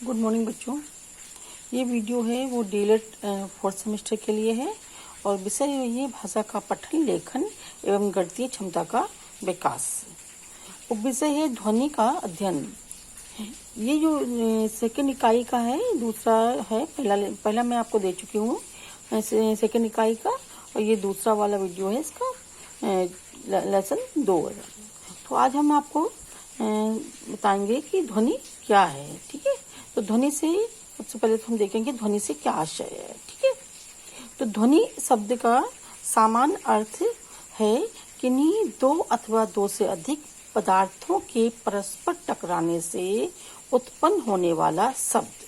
Good morning बच्चों। ये video है वो डीएलएड फोर्थ सेमेस्टर के लिए है और विषय है भाषा का पठन, लेखन एवं गणितीय क्षमता का विकास। उपविषय है ध्वनि का अध्ययन। ये जो सेकंड इकाई का है, दूसरा है, पहला मैं आपको दे चुकी हूँ सेकंड इकाई का, और ये दूसरा वाला वीडियो है इसका लेसन 2। तो आज हम आपको बताएंगे कि ध्वनि क्या है। ठीक है, तो ध्वनि से सबसे पहले तो हम देखेंगे ध्वनि से क्या आशय है। ठीक है, तो ध्वनि शब्द का सामान्य अर्थ है किन्हीं दो अथवा दो से अधिक पदार्थों के परस्पर टकराने से उत्पन्न होने वाला शब्द।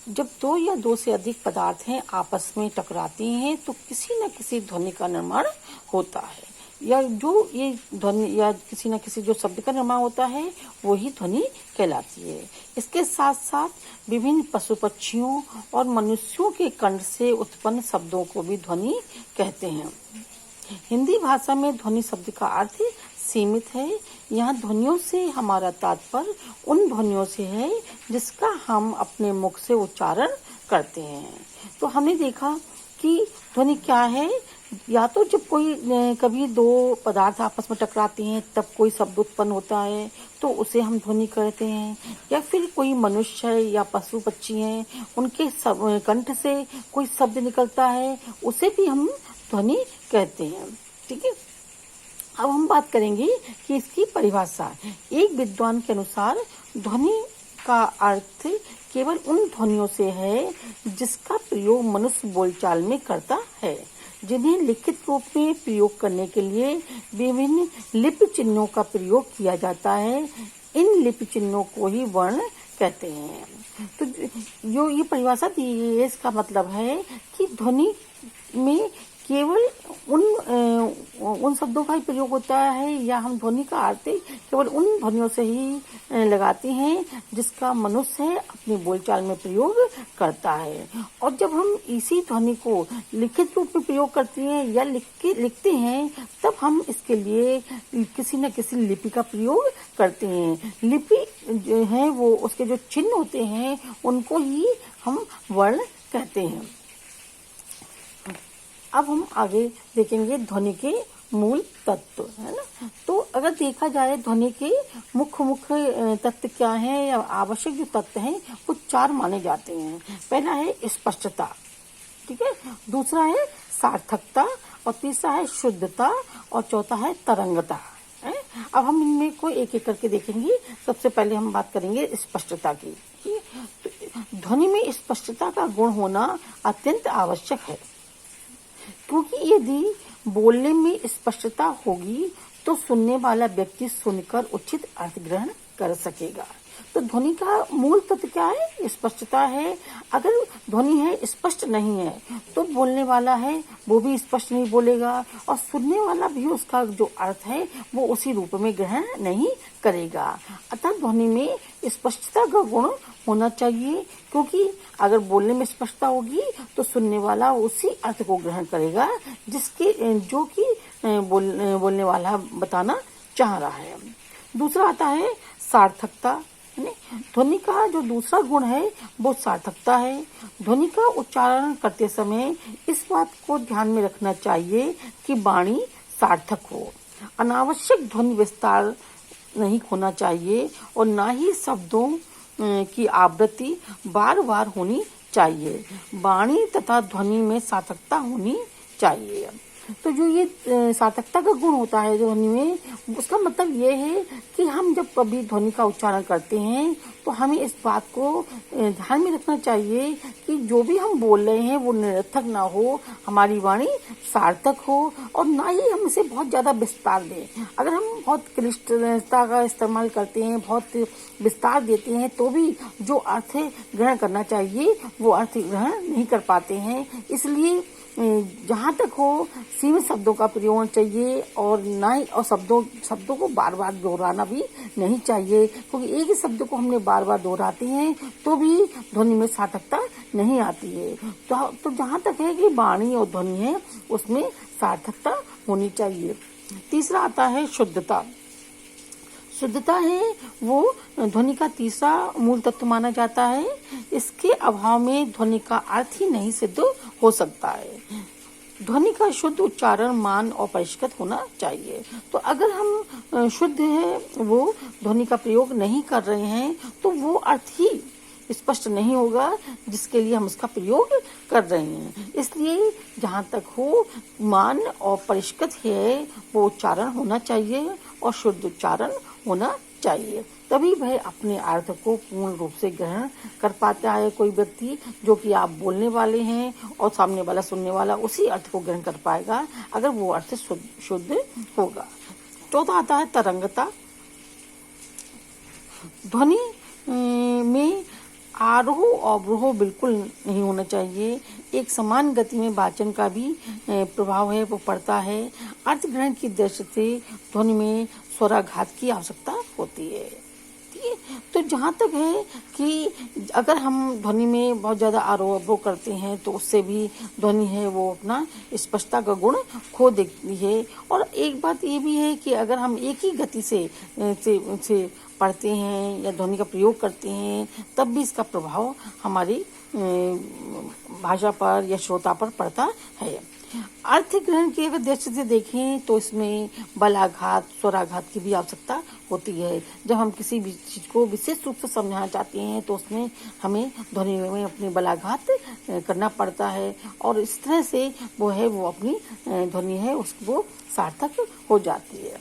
जब दो या दो से अधिक पदार्थ हैं आपस में टकराती हैं तो किसी न किसी ध्वनि का निर्माण होता है, या जो ये ध्वनि या किसी न किसी जो शब्द का निर्माण होता है वही ध्वनि कहलाती है। इसके साथ साथ विभिन्न पशु पक्षियों और मनुष्यों के कंठ से उत्पन्न शब्दों को भी ध्वनि कहते हैं। हिंदी भाषा में ध्वनि शब्द का अर्थ सीमित है। यहाँ ध्वनियों से हमारा तात्पर्य उन ध्वनियों से है जिसका हम अपने मुख से उच्चारण करते हैं। तो हमने देखा कि ध्वनि क्या है। या तो जब कोई कभी दो पदार्थ आपस में टकराते हैं तब कोई शब्द उत्पन्न होता है तो उसे हम ध्वनि कहते हैं, या फिर कोई मनुष्य है या पशु पक्षी हैं उनके कंठ से कोई शब्द निकलता है उसे भी हम ध्वनि कहते हैं। ठीक है, अब हम बात करेंगे कि इसकी परिभाषा। एक विद्वान के अनुसार ध्वनि का अर्थ केवल उन ध्वनियों से है जिसका प्रयोग मनुष्य बोलचाल में करता है, जिन्हें लिखित रूप में प्रयोग करने के लिए विभिन्न लिपि चिन्हों का प्रयोग किया जाता है। इन लिपि चिन्हों को ही वर्ण कहते हैं। तो जो ये परिभाषा दी है इसका मतलब है कि ध्वनि में केवल उन शब्दों का ही प्रयोग होता है, या हम ध्वनि का अर्थ केवल उन ध्वनियों से ही लगाते हैं जिसका मनुष्य अपनी बोलचाल में प्रयोग करता है। और जब हम इसी ध्वनि को लिखित रूप में प्रयोग करते हैं या लिखते हैं तब हम इसके लिए किसी न किसी लिपि का प्रयोग करते हैं। लिपि जो है वो उसके जो चिन्ह होते हैं उनको ही हम वर्ण कहते हैं। अब हम आगे देखेंगे ध्वनि के मूल तत्व, है ना। तो अगर देखा जाए ध्वनि के मुख्य तत्व क्या है या आवश्यक जो तत्व हैं वो 4 माने जाते हैं। पहला है स्पष्टता, ठीक है, दूसरा है सार्थकता, और तीसरा है शुद्धता, और चौथा है तरंगता। अब हम इनमें को एक एक करके देखेंगे। सबसे पहले हम बात करेंगे स्पष्टता की। तो ध्वनि में स्पष्टता का गुण होना अत्यंत आवश्यक है, क्योंकि यदि बोलने में स्पष्टता होगी तो सुनने वाला व्यक्ति सुनकर उचित अर्थ ग्रहण कर सकेगा। तो ध्वनि का मूल तत्व क्या है? स्पष्टता है। अगर ध्वनि है स्पष्ट नहीं है तो बोलने वाला है वो भी स्पष्ट नहीं बोलेगा, और सुनने वाला भी उसका जो अर्थ है वो उसी रूप में ग्रहण नहीं करेगा। अतः ध्वनि में स्पष्टता का गुण होना चाहिए, क्योंकि अगर बोलने में स्पष्टता होगी तो सुनने वाला उसी अर्थ को ग्रहण करेगा जिसके जो कि बोलने वाला बताना चाह रहा है। दूसरा आता है सार्थकता। ध्वनि का जो दूसरा गुण है वो सार्थकता है। ध्वनि का उच्चारण करते समय इस बात को ध्यान में रखना चाहिए कि वाणी सार्थक हो। अनावश्यक ध्वनि विस्तार नहीं होना चाहिए और ना ही शब्दों की आवृत्ति बार बार होनी चाहिए। वाणी तथा ध्वनि में सार्थकता होनी चाहिए। तो जो ये सार्थकता का गुण होता है ध्वनि में, उसका मतलब ये है कि हम जब कभी ध्वनि का उच्चारण करते हैं तो हमें इस बात को ध्यान में रखना चाहिए कि जो भी हम बोल रहे हैं वो निरर्थक ना हो, हमारी वाणी सार्थक हो, और ना ही हम इसे बहुत ज्यादा विस्तार दें। अगर हम बहुत क्लिष्टता का इस्तेमाल करते हैं, बहुत विस्तार देते हैं, तो भी जो अर्थ ग्रहण करना चाहिए वो अर्थ ग्रहण नहीं कर पाते हैं। इसलिए जहाँ तक हो सीमित शब्दों का प्रयोग होना चाहिए, और ना ही और शब्दों को बार बार दोहराना भी नहीं चाहिए, क्योंकि एक ही शब्द को हमने बार बार दोहराते हैं तो भी ध्वनि में सार्थकता नहीं आती है। तो जहाँ तक है कि वाणी और ध्वनि है उसमें सार्थकता होनी चाहिए। तीसरा आता है शुद्धता। शुद्धता है वो ध्वनि का तीसरा मूल तत्व माना जाता है। इसके अभाव में ध्वनि का अर्थ ही नहीं सिद्ध हो सकता है। ध्वनि का शुद्ध उच्चारण मान और परिष्कृत होना चाहिए। तो अगर हम शुद्ध है वो ध्वनि का प्रयोग नहीं कर रहे हैं तो वो अर्थ ही स्पष्ट नहीं होगा जिसके लिए हम उसका प्रयोग कर रहे हैं। इसलिए जहाँ तक हो मान और परिष्कृत है वो उच्चारण होना चाहिए और शुद्ध उच्चारण होना चाहिए, तभी वह अपने अर्थ को पूर्ण रूप से ग्रहण कर पाता है। कोई व्यक्ति जो कि आप बोलने वाले हैं और सामने वाला सुनने वाला उसी अर्थ को ग्रहण कर पाएगा अगर वो अर्थ शुद्ध होगा। चौथा आता है तरंगता। ध्वनि में आरोह और अवरोह बिल्कुल नहीं होना चाहिए। एक समान गति में वाचन का भी प्रभाव है वो पड़ता है। अर्थ ग्रहण की दृष्टि से ध्वनि में स्वराघात की आवश्यकता होती है। ठीक है, तो जहाँ तक है कि अगर हम ध्वनि में बहुत ज्यादा आरोह अवरोह करते हैं तो उससे भी ध्वनि है वो अपना स्पष्टता का गुण खो देती है। और एक बात ये भी है कि अगर हम एक ही गति से पढ़ते हैं या ध्वनि का प्रयोग करते हैं तब भी इसका प्रभाव हमारी भाषा पर या श्रोता पर पड़ता है। अर्थ ग्रहण की अगर दृष्टि से देखें तो इसमें बलाघात स्वराघात की भी आवश्यकता होती है। जब हम किसी भी चीज को विशेष रूप से समझाना चाहते हैं तो उसमें हमें ध्वनि में अपनी बलाघात करना पड़ता है और इस तरह से वो अपनी ध्वनि है उसको सार्थक हो जाती है।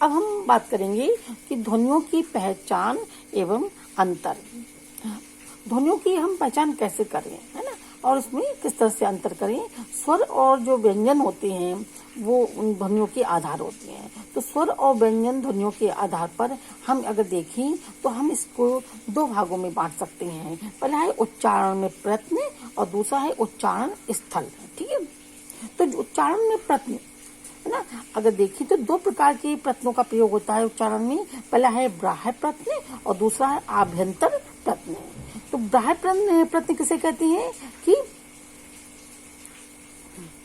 अब हम बात करेंगे कि ध्वनियों की पहचान एवं अंतर। ध्वनियों की हम पहचान कैसे करें, है ना, और उसमें किस तरह से अंतर करें। स्वर और जो व्यंजन होते हैं वो उन ध्वनियों के आधार होते हैं। तो स्वर और व्यंजन ध्वनियों के आधार पर हम अगर देखें तो हम इसको दो भागों में बांट सकते हैं। पहला है उच्चारण में प्रत्न और दूसरा है उच्चारण स्थल। ठीक है, तो उच्चारण में प्रत्न है ना, अगर देखें तो दो प्रकार के प्रत्नों का प्रयोग होता है उच्चारण में। पहला है बाह्य प्रत्न और दूसरा है आभ्यंतर प्रत्न। तो बाह्य प्रत्न किसे कहते हैं कि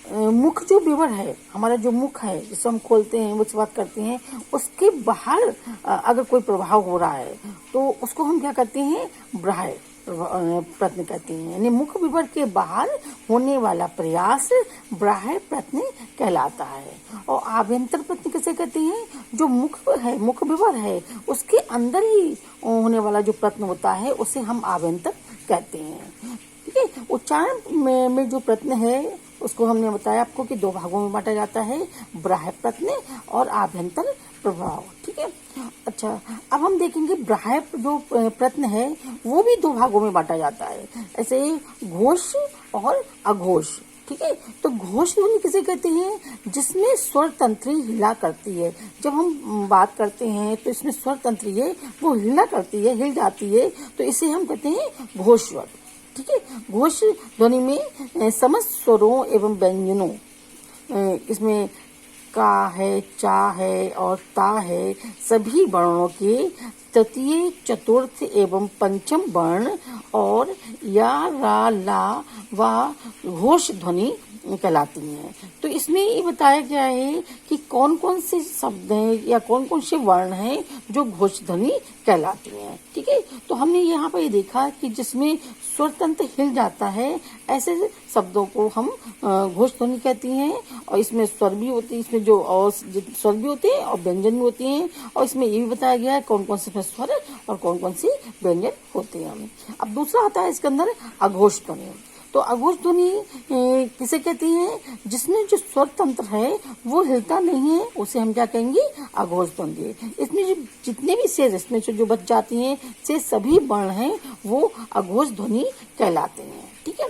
मुख जो विवर है, हमारा जो मुख है जिसे हम खोलते हैं मुझसे बात करते हैं उसके बाहर अगर कोई प्रभाव हो रहा है तो उसको हम क्या कहते हैं, बाह्य प्रत्न कहते हैं। यानी मुख विवर के बाहर होने वाला प्रयास बाह्य प्रत्न कहलाता है। और आभ्यंतर प्रत्न किसे कहते हैं, जो मुख विवर है उसके अंदर ही होने वाला जो प्रत्न होता है उसे हम आभ्यंतर कहते हैं। ठीक है, उच्चारण में जो प्रत्न है उसको हमने बताया आपको कि दो भागों में बांटा जाता है, बाह्य प्रत्न और आभ्यंतर प्रभाव। ठीक है, अच्छा अब हम देखेंगे बाह्य जो प्रत्न है वो भी दो भागों में बांटा जाता है, ऐसे घोष और अघोष। ठीक है, तो घोष ध्वनि किसे कहते हैं, जिसमें स्वर तंत्री हिला करती है। जब हम बात करते हैं तो इसमें स्वर तंत्री है वो हिला करती है, हिल जाती है, तो इसे हम कहते हैं घोष स्वर। ठीक है, घोष ध्वनि में समस्त स्वरों एवं व्यंजनों, इसमें का है, चा है और ता है, सभी वर्णों के तृतीय चतुर्थ एवं पंचम वर्ण और या रा ला व घोष ध्वनि कहलाती हैं। तो इसमें ये बताया गया है कि कौन कौन से शब्द हैं या कौन कौन से वर्ण हैं जो घोष ध्वनि कहलाती हैं। ठीक है, तो हमने यहाँ पर ये देखा कि जिसमें स्वर तंत्र हिल जाता है ऐसे शब्दों को हम घोष ध्वनि कहती हैं। और इसमें स्वर भी होती है, इसमें जो और स्वर भी होते हैं और व्यंजन भी होते हैं। और इसमें ये भी बताया गया है कौन कौन से स्वर और कौन कौन से व्यंजन होते हैं। अब दूसरा आता है इसके अंदर अघोष ध्वनि। तो अघोष ध्वनि किसे कहती है, जिसमें जो स्वर तंत्र है वो हिलता नहीं है उसे हम क्या कहेंगे, अघोष ध्वनि। इसमें जो जितने भी शेष इसमें जो बच जाती हैं से सभी वर्ण हैं वो अघोष ध्वनि कहलाते हैं। ठीक है,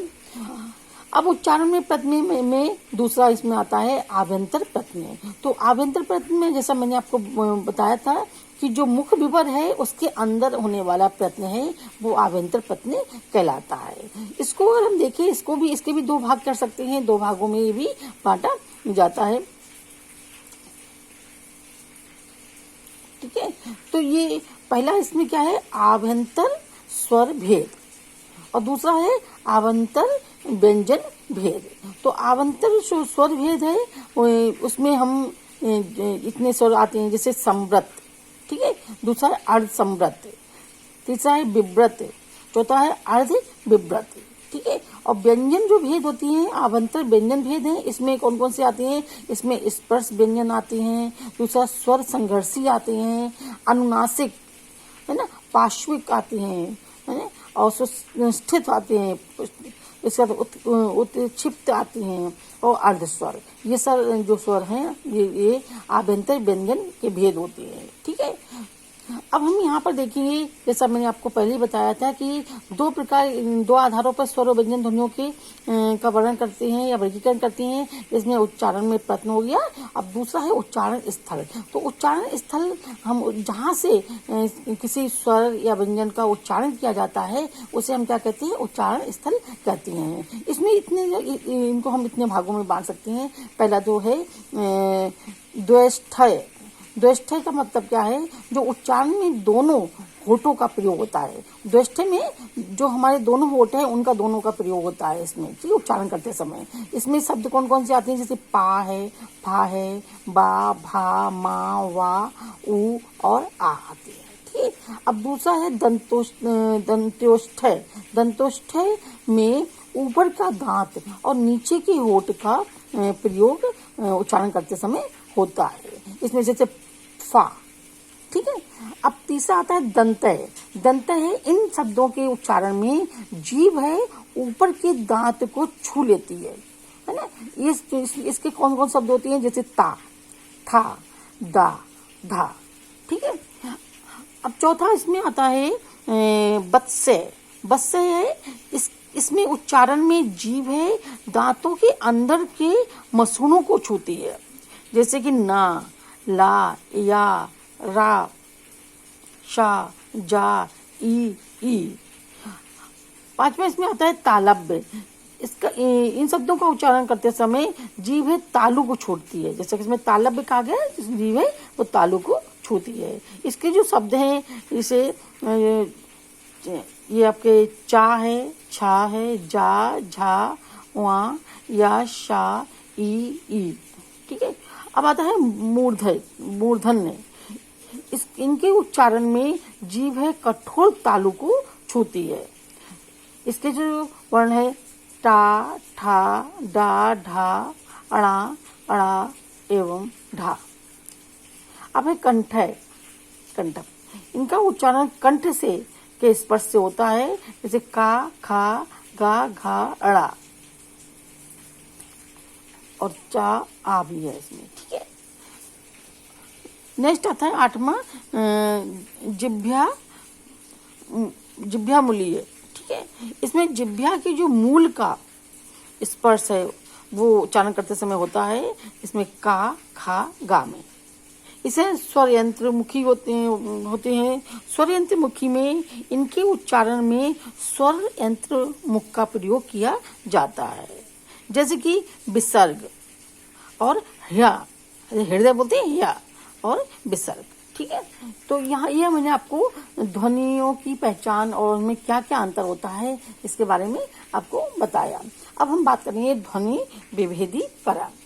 अब उच्चारण में प्रत्न में दूसरा इसमें आता है आभ्यंतर प्रत्न। तो आभ्यंतर प्रत्न में जैसा मैंने आपको बताया था कि जो मुख विवर है उसके अंदर होने वाला प्रत्न है वो आभ्यंतर प्रत्न कहलाता है। इसको अगर हम देखें इसके भी दो भाग कर सकते हैं, दो भागों में ये भी बांटा जाता है। ठीक है, तो ये पहला इसमें क्या है, आभ्यंतर स्वर भेद और दूसरा है आभ्यंतर व्यंजन भेद। तो आभ्यंतर स्वर भेद है उसमें हम इतने स्वर आते हैं जैसे संवृत, ठीक है। दूसरा है अर्ध संवृत, तीसरा है विव्रत, चौथा है अर्ध विव्रत, ठीक है। और व्यंजन जो भेद होती हैं, आभंतर व्यंजन भेद हैं, इसमें कौन कौन से आते हैं? इसमें स्पर्श व्यंजन आते हैं, दूसरा स्वर संघर्षी आते हैं, अनुनासिक है ना, पार्श्विक आते हैं, है ना, और सुस्थित आते हैं, इसका उत्क्षिप्त आते हैं, और अर्धस्वर। ये सब जो स्वर हैं ये आभ्यंतर व्यंजन के भेद होते हैं, ठीक है। अब हम यहाँ पर देखेंगे, जैसा मैंने आपको पहले ही बताया था कि दो आधारों पर स्वर और व्यंजन ध्वनियों के का वर्णन करते हैं या वर्गीकरण करते हैं। इसमें उच्चारण में प्रश्न हो गया। अब दूसरा है उच्चारण स्थल। तो उच्चारण स्थल हम जहाँ से किसी स्वर या व्यंजन का उच्चारण किया जाता है उसे हम क्या कहते हैं? उच्चारण स्थल कहते हैं। इसमें इनको हम इतने भागों में बांट सकते हैं। पहला जो है द्वैष्ठय। द्वैष्ठय का मतलब क्या है? जो उच्चारण में दोनों होठों का प्रयोग होता है। द्वैष्ठय में जो हमारे दोनों होठ हैं उनका दोनों का प्रयोग होता है इसमें, ठीक है, उच्चारण करते समय। इसमें शब्द कौन कौन से आते हैं? जैसे पा है, फा है, बा, भा, मा, वा, उ और आ आते हैं, ठीक है। अब दूसरा है दंत्योष्ठय। दंत्योष्ठय में ऊपर का दांत और नीचे के होठ का प्रयोग उच्चारण करते समय होता है। इसमें जैसे फा, ठीक है। अब तीसरा आता है दंतय। दंतय है, इन शब्दों के उच्चारण में जीभ है ऊपर के दांत को छू लेती है ना। इसके कौन कौन शब्द होते हैं? जैसे ता, था, दा, धा, ठीक है। अब चौथा इसमें आता है बत्सय। बत्सय है, इसमें उच्चारण में जीभ है दांतों के अंदर के मसूनों को छूती है। जैसे कि ना, ला, या, रा, शा, जा, ई। पांचवा इसमें आता है तालव्य। इसका इन शब्दों का उच्चारण करते समय जीभ है तालु को छूटती है। जैसे कि इसमें तालव्य कहा गया, जीभ है वो तालु को छूती है। इसके जो शब्द हैं, इसे ये आपके चा है, छा है, जा, झा, वा, या, शा, ई, ठीक है। अब आता है मूर्धन्य। इनके उच्चारण में जीभ है कठोर तालु को छूती है। इसके जो वर्ण है टा, ठा, डा, ढा, अणा, अड़ा एवं ढा। अब है कंठय। कंठक, इनका उच्चारण कंठ से के स्पर्श से होता है। जैसे का, खा, गा, घा, अड़ा और चा, आ भी है इसमें, ठीक है। नेक्स्ट आता है आठवां जिह्वा मूलीय, ठीक है। इसमें जिह्वा की जो मूल का स्पर्श है वो उच्चारण करते समय होता है। इसमें का, खा, गा में। इसे स्वर यंत्र मुखी होते हैं। स्वर यंत्र मुखी में इनके उच्चारण में स्वर यंत्र मुख का प्रयोग किया जाता है। जैसे कि विसर्ग और हृदय बोलते हैं या, और विसर्ग, ठीक है। तो यहाँ यह मैंने आपको ध्वनियों की पहचान और उनमें क्या क्या अंतर होता है इसके बारे में आपको बताया। अब हम बात करेंगे ध्वनि विभेदीकरण।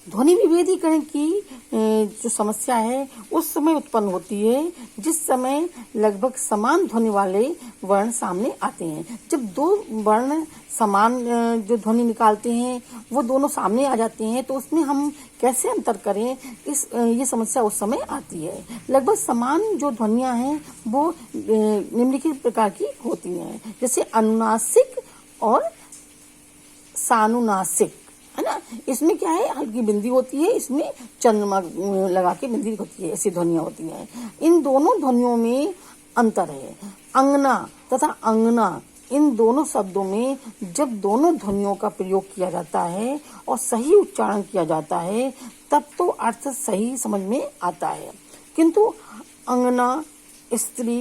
ध्वनि विभेदीकरण की जो समस्या है उस समय उत्पन्न होती है जिस समय लगभग समान ध्वनि वाले वर्ण सामने आते हैं। जब दो वर्ण समान जो ध्वनि निकालते हैं वो दोनों सामने आ जाते हैं तो उसमें हम कैसे अंतर करें, ये समस्या उस समय आती है। लगभग समान जो ध्वनियां हैं वो निम्नलिखित प्रकार की होती हैं। जैसे अनुनासिक और सानुनासिक, है ना। इसमें क्या है, हल्की बिंदी होती है, इसमें चंद्रमा लगा के बिंदी होती है, ऐसी ध्वनियां होती हैं। इन दोनों ध्वनियों में अंतर है। अंगना तथा अंगना, इन दोनों शब्दों में जब दोनों ध्वनियों का प्रयोग किया जाता है और सही उच्चारण किया जाता है तब तो अर्थ सही समझ में आता है। किंतु अंगना स्त्री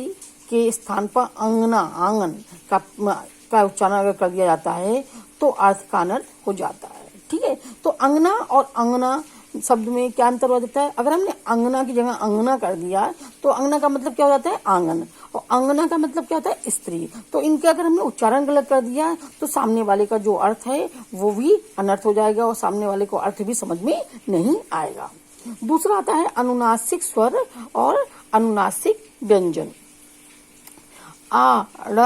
के स्थान पर अंगना, आंगन का उच्चारण अगर कर दिया जाता है तो अर्थ का अनर्थ हो जाता है, ठीक है। तो अंगना और अंगना शब्द में क्या अंतर हो जाता है? अगर हमने अंगना की जगह अंगना कर दिया तो अंगना का मतलब क्या हो जाता है? आंगन, और अंगना का मतलब क्या होता है? स्त्री। तो इनके अगर हमने उच्चारण गलत कर दिया तो सामने वाले का जो अर्थ है वो भी अनर्थ हो जाएगा और सामने वाले को अर्थ भी समझ में नहीं आएगा। दूसरा आता है अनुनासिक स्वर और अनुनासिक व्यंजन। आ, ड़,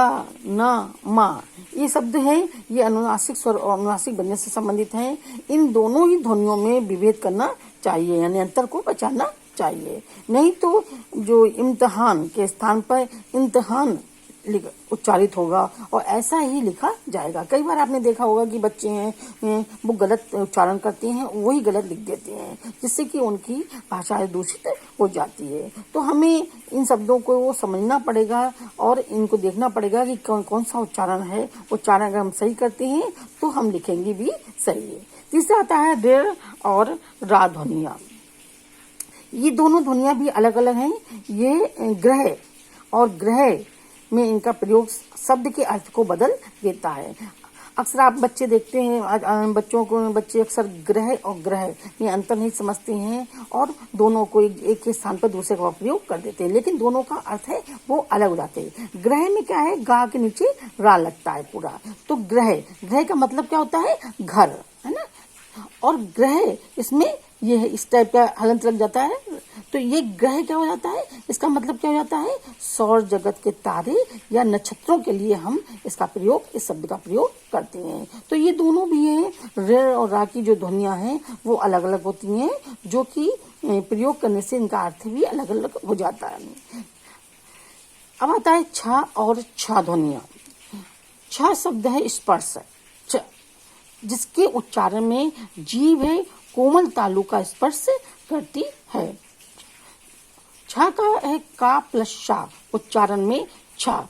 न, मा, ये शब्द हैं, ये अनुनासिक स्वर और अनुनासिक व्यंजन से संबंधित हैं। इन दोनों ही ध्वनियों में विभेद करना चाहिए, यानी अंतर को पहचानना चाहिए, नहीं तो जो इम्तिहान के स्थान पर इम्तिहान उच्चारित होगा और ऐसा ही लिखा जाएगा। कई बार आपने देखा होगा कि बच्चे हैं वो गलत उच्चारण करते हैं, वही गलत लिख देते हैं, जिससे कि उनकी भाषा दूषित हो जाती है। तो हमें इन शब्दों को समझना पड़ेगा और इनको देखना पड़ेगा कि कौन कौन सा उच्चारण है। उच्चारण अगर हम सही करते हैं तो हम लिखेंगे भी सही है। तीसरा आता है ऋ और रा ध्वनियाँ। ये दोनों ध्वनियाँ भी अलग अलग हैं। ये ग्रह और ग्रह में इनका प्रयोग शब्द के अर्थ को बदल देता है। अक्सर आप बच्चे देखते हैं, बच्चे अक्सर ग्रह और ग्रह में अंतर नहीं समझते हैं और दोनों को एक के स्थान पर दूसरे का प्रयोग कर देते हैं, लेकिन दोनों का अर्थ है वो अलग हो जाते हैं। ग्रह में क्या है, गा के नीचे रा लगता है पूरा, तो ग्रह का मतलब क्या होता है, घर, है ना। और ग्रह इसमें ये है, इस टाइप का हलंत लग जाता है, तो ये ग्रह क्या हो जाता है, इसका मतलब क्या हो जाता है, सौर जगत के तारे या नक्षत्रों के लिए हम इसका प्रयोग, इस शब्द का प्रयोग करते हैं। तो ये दोनों भी हैं, रे और रा की जो ध्वनियां हैं वो अलग अलग होती हैं, जो कि प्रयोग करने से इनका अर्थ भी अलग अलग हो जाता है। अब आता है छा और छा ध्वनियां। छा शब्द है स्पर्श, जिसके उच्चारण में जीभ है कोमल तालु का स्पर्श करती है। छा का है का प्लस शा, उच्चारण में छा,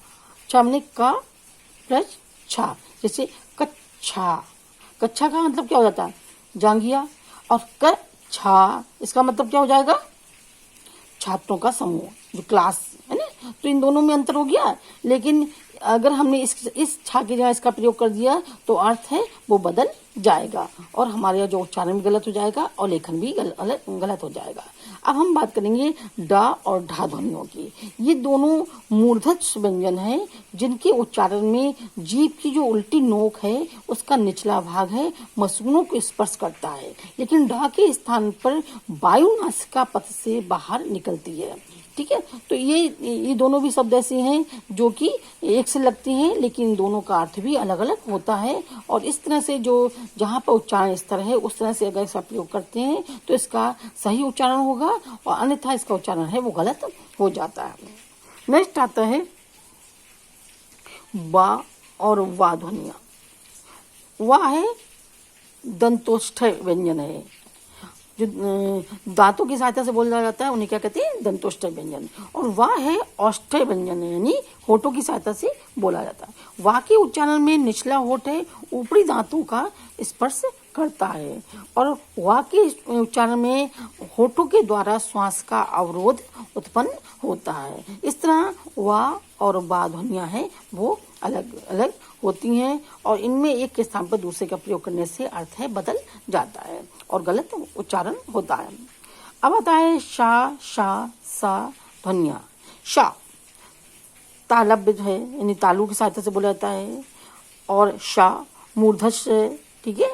छा मैंने का प्लस छा, जैसे कच्छा, कच्छा का मतलब क्या हो जाता है, जांघिया, और कच्छा इसका मतलब क्या हो जाएगा, छात्रों का समूह, जो क्लास है ना। तो इन दोनों में अंतर हो गया, लेकिन अगर हमने इस छा की जगह इसका प्रयोग कर दिया तो अर्थ है वो बदल जाएगा और हमारे यहाँ जो उच्चारण भी गलत हो जाएगा और लेखन भी गलत हो जाएगा। अब हम बात करेंगे डा और ढा ध्वनियों की। ये दोनों मूर्धज व्यंजन हैं, जिनके उच्चारण में जीभ की जो उल्टी नोक है उसका निचला भाग है मसूनों को स्पर्श करता है, लेकिन ढा के स्थान पर वायु नासिका पथ से बाहर निकलती है। ठीक है, तो ये दोनों भी शब्द ऐसे हैं जो कि एक से लगते हैं, लेकिन दोनों का अर्थ भी अलग अलग होता है। और इस तरह से जो जहाँ पर उच्चारण स्तर है उस तरह से अगर इसका प्रयोग करते हैं तो इसका सही उच्चारण होगा और अन्यथा इसका उच्चारण है वो गलत हो जाता है। नेक्स्ट आता है वा और वा ध्वनिया। वा है दंतोष्ठ व्यंजन है, जो दांतों की सहायता से बोला जाता है उन्हें क्या कहते हैं, दंतोष्ठ व्यंजन। और वाह है औष्ठ व्यंजन है, यानी होठों की सहायता से बोला जाता है। वाह के उच्चारण में निचला होठ है ऊपरी दांतों का स्पर्श करता है और वाह के उच्चारण में होठों के द्वारा श्वास का अवरोध उत्पन्न होता है। इस तरह वाह और वा ध्वनियां हैं वो अलग अलग होती हैं और इनमें एक के स्थान पर दूसरे का प्रयोग करने से अर्थ है बदल जाता है और गलत उच्चारण होता है। अब आता है शा, शा, सा ध्वनियां। शा तालव्य है, यानी तालु की सहायता से बोला जाता है, और शा मूर्धज, ठीक है,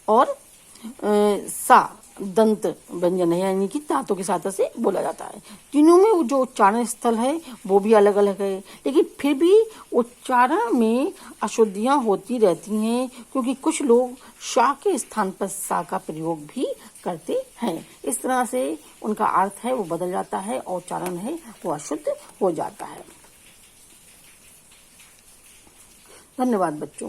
और सा दंत व्यंजन है, यानी कि दांतों की सहायता से बोला जाता है। तीनों में जो उच्चारण स्थल है वो भी अलग अलग है, लेकिन फिर भी उच्चारण में अशुद्धियां होती रहती हैं, क्योंकि कुछ लोग शा के स्थान पर सा का प्रयोग भी करते हैं। इस तरह से उनका अर्थ है वो बदल जाता है और उच्चारण है वो अशुद्ध हो जाता है। धन्यवाद बच्चों।